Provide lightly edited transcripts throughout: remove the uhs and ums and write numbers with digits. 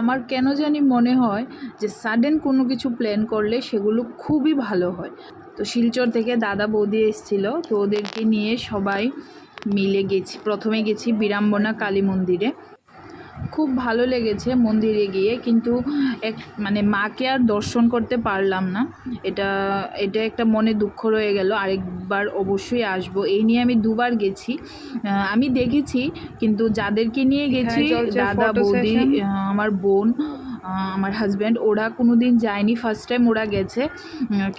আমার কেন জানি মনে হয় যে সাডেন কোনো কিছু প্ল্যান করলে সেগুলো খুবই ভালো হয়। তো শিলচর থেকে দাদা বৌদি এসেছিল, তো ওদেরকে নিয়ে সবাই মিলে গেছি। প্রথমে গেছি বিড়ম্বনা কালী মন্দিরে, খুব ভালো লেগেছে মন্দিরে গিয়ে, কিন্তু মানে মাকে আর দর্শন করতে পারলাম না। এটা এটা একটা মনে দুঃখ রয়ে গেল। আরেকবার অবশ্যই আসবো। এই নিয়ে আমি দুবার গেছি, আমি দেখেছি, কিন্তু যাদেরকে নিয়ে গেছি দাদা বৌদি, আমার বোন, আমার হাজব্যান্ড, ওরা কোনো দিন যায়নি, ফার্স্ট টাইম ওরা গেছে।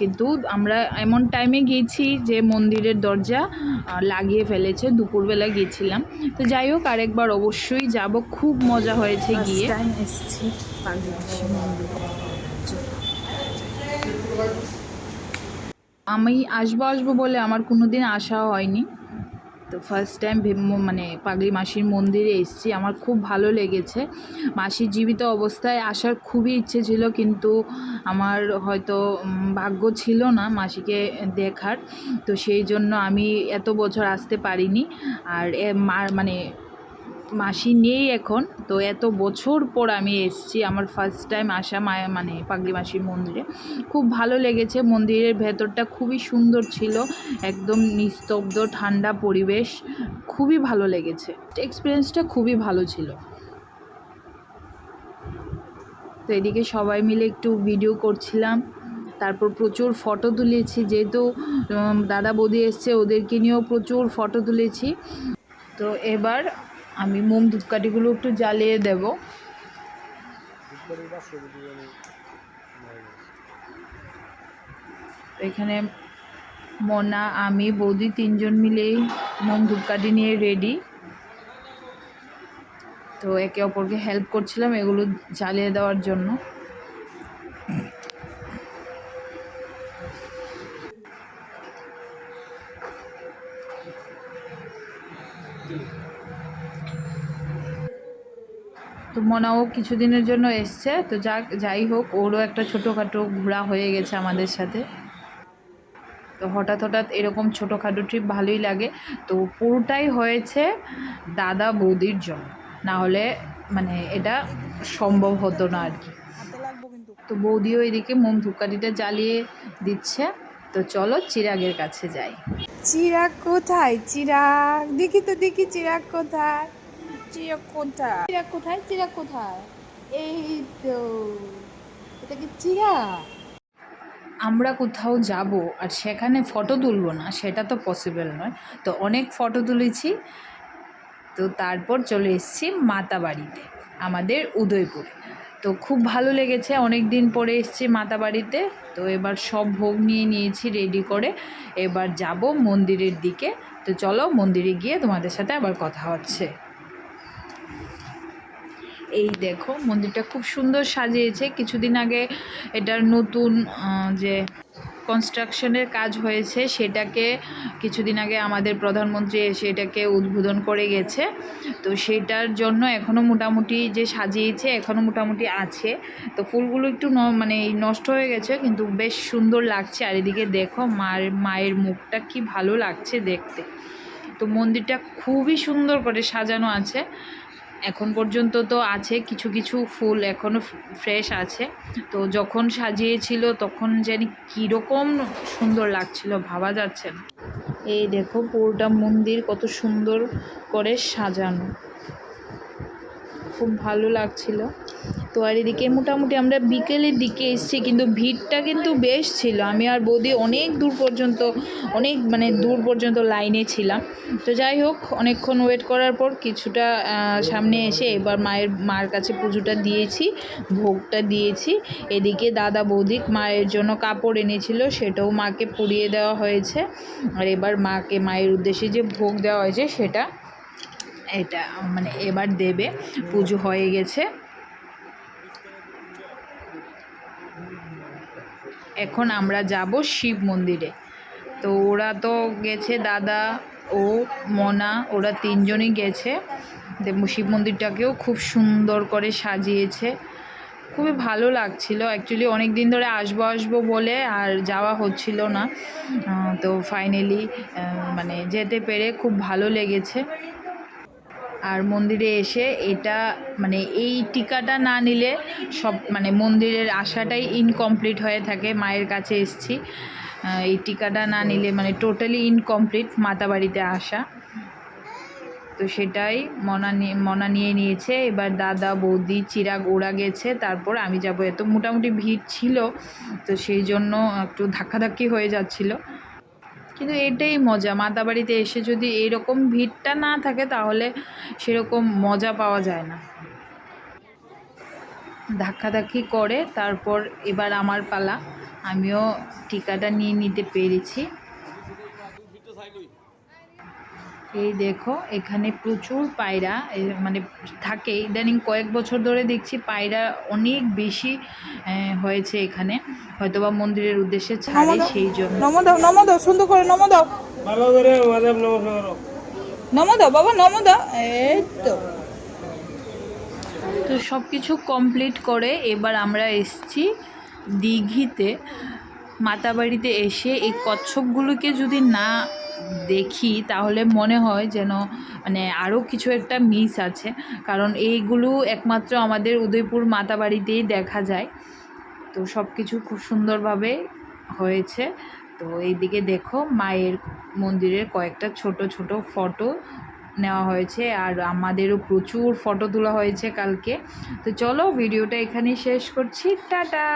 কিন্তু আমরা এমন টাইমে গিয়েছি যে মন্দিরের দরজা লাগিয়ে ফেলেছে, দুপুরবেলা গিয়েছিলাম। তো যাই হোক, আরেকবার অবশ্যই যাব, খুব মজা হয়েছে গিয়ে। টাইম এসেছি আমি আসবো বলে আমার কোনো দিন আসা হয়নি, তো ফার্স্ট টাইম মানে পাগলি মাসির মন্দিরে এসেছি। আমার খুব ভালো লেগেছে। মাসির জীবিত অবস্থায় আসার খুবই ইচ্ছে ছিল, কিন্তু আমার হয়তো ভাগ্য ছিল না মাসিকে দেখার, তো সেই জন্য আমি এত বছর আসতে পারিনি। আর মানে মাসি নেই এখন, তো এত বছর পর আমি এসেছি। আমার ফার্স্ট টাইম আসা মানে পাগলি মাসির মন্দিরে। খুব ভালো লেগেছে। মন্দিরের ভেতরটা খুবই সুন্দর ছিল, একদম নিস্তব্ধ ঠান্ডা পরিবেশ, খুবই ভালো লেগেছে। এক্সপিরিয়েন্সটা খুবই ভালো ছিল। তো এদিকে সবাই মিলে একটু ভিডিও করছিলাম, তারপর প্রচুর ফটো তুলেছি, যেহেতু দাদা বৌদি এসছে ওদেরকে নিয়েও প্রচুর ফটো তুলেছি। তো এবার আমি মোম ধূপকাঠিগুলো একটু জ্বালিয়ে দেব। এখানে মনা, আমি, বৌদি তিনজন মিলেই মোম ধূপকাঠি নিয়ে রেডি। তো একে অপরকে হেল্প করছিলাম এগুলো জ্বালিয়ে দেওয়ার জন্য। তো মনাও কিছুদিনের জন্য এসছে, তো যাই হোক, ওরও একটা ছোটোখাটো ঘোরা হয়ে গেছে আমাদের সাথে। তো হঠাৎ এরকম ছোটোখাটো ট্রিপ ভালোই লাগে। তো পুরোটাই হয়েছে দাদা বৌদির জন্য, না হলে মানে এটা সম্ভব হতো না আর কি। তো বৌদিও এদিকে মোম ধূপকাঠিটা জ্বালিয়ে দিচ্ছে। তো চলো চিরাগের কাছে যাই। চিরাগ কোথায়? চিরাগ দেখি তো, দেখি চিরাগ কোথায়? চিরাগ কোথায়? চিরাগ কোথায়? চিরাগ কোথায়? এই তো, এটা কি চিরাগ? আমরা কোথাও যাব আর সেখানে ফটো তুলবো না, সেটা তো পসিবল নয়। তো অনেক ফটো তুলেছি। তো তারপর চলে এসেছি মাতাবাড়িতে, আমাদের উদয়পুরে। তো খুব ভালো লেগেছে, অনেক দিন পরে এসেছি মাতাবাড়িতে। তো এবার সব ভোগ নিয়ে নিয়েছি রেডি করে, এবার যাব মন্দিরের দিকে। তো চলো মন্দিরে গিয়ে তোমাদের সাথে আবার কথা হচ্ছে। এই দেখো, মন্দিরটা খুব সুন্দর সাজিয়েছে। কিছুদিন আগে এটার নতুন যে কনস্ট্রাকশনের কাজ হয়েছে, সেটাকে কিছুদিন আগে আমাদের প্রধানমন্ত্রী এসে এটাকে উদ্বোধন করে গেছে। তো সেটার জন্য এখনও মোটামুটি যে সাজিয়েছে এখনও মোটামুটি আছে। তো ফুলগুলো একটু মানে নষ্ট হয়ে গেছে, কিন্তু বেশ সুন্দর লাগছে। আর এদিকে দেখো মায়ের মুখটা কি ভালো লাগছে দেখতে। তো মন্দিরটা খুবই সুন্দর করে সাজানো আছে। এখন পর্যন্ত তো আছে কিছু কিছু ফুল এখনও ফ্রেশ আছে। তো যখন সাজিয়েছিল তখন জানি কীরকম সুন্দর লাগছিল, ভাবা যাচ্ছে না। এই দেখো পুরোটা মন্দির কত সুন্দর করে সাজানো, খুব ভালো লাগছিল। তো আর এদিকে মোটামুটি আমরা বিকেলের দিকে এসেছি, কিন্তু ভিড়টা কিন্তু বেশ ছিল। আমি আর বৌদি অনেক দূর পর্যন্ত লাইনে ছিলাম। তো যাই হোক, অনেকক্ষণ ওয়েট করার পর কিছুটা সামনে এসে এবার মার কাছে পুজোটা দিয়েছি, ভোগটা দিয়েছি। এদিকে দাদা বৌদি মায়ের জন্য কাপড় এনেছিল, সেটাও মাকে পরিয়ে দেওয়া হয়েছে। আর এবার মায়ের উদ্দেশ্যে যে ভোগ দেওয়া হয়েছে সেটা এটা মানে এবার দেবে। পুজো হয়ে গেছে, এখন আমরা যাব শিব মন্দিরে। তো ওরা তো গেছে, দাদা ও মনা, ওরা তিনজনই গেছে। শিব মন্দিরটাকেও খুব সুন্দর করে সাজিয়েছে, খুবই ভালো লাগছিল। অ্যাকচুয়ালি অনেক দিন ধরে আসবো বলে আর যাওয়া হচ্ছিল না। তো ফাইনালি মানে যেতে পেরে খুব ভালো লেগেছে। আর মন্দিরে এসে এটা মানে এই টিকাটা না নিলে সব মানে মন্দিরের আশাটাই ইনকমপ্লিট হয়ে থাকে। মায়ের কাছে এসেছি, এই টিকাটা না নিলে মানে টোটালি ইনকমপ্লিট মাতাবাড়িতে আসা। তো সেটাই মনা নিয়ে নিয়েছে। এবার দাদা বৌদি চিরাগ ওরা গেছে, তারপর আমি যাব। এত মোটামুটি ভিড় ছিল, তো সেই জন্য একটু ধাক্কাধাক্কি হয়ে যাচ্ছিল। কিন্তু এটাই মজা, মাতাবাড়িতে এসে যদি এইরকম ভিড়টা না থাকে তাহলে সেরকম মজা পাওয়া যায় না। ধাক্কাধাক্কি করে তারপর এবার আমার পালা, আমিও টিকাটা নিয়ে নিতে পেরেছি। এই দেখো এখানে প্রচুর পায়রা মানে থাকে, ইদানিং কয়েক বছর ধরে দেখছি পায়রা অনেক বেশি হয়েছে এখানে, হয়তোবা মন্দিরের উদ্দেশ্যে ছাড়ে সেই জন্য। নমো দাও, নমো দাও, সুন্দর করে নমো দাও, ভালো করে মাধব নমস্কার। নমো দাও বাবা, নমো দাও। এই তো তো সব কিছু কমপ্লিট করে এবার আমরা এসেছি দিঘিতে। মাতাবাড়িতে এসে এই কচ্ছপগুলোকে যদি না দেখি তাহলে মনে হয় যেন মানে আরও কিছু একটা মিস আছে, কারণ এইগুলো একমাত্র আমাদের উদয়পুর মাতাবাড়িতেই দেখা যায়। তো সব কিছু খুব সুন্দরভাবে হয়েছে। তো এইদিকে দেখো মায়ের মন্দিরের কয়েকটা ছোট ছোট ফটো নেওয়া হয়েছে, আর আমাদেরও প্রচুর ফটো তোলা হয়েছে কালকে। তো চলো ভিডিওটা এখানেই শেষ করছি, টাটা।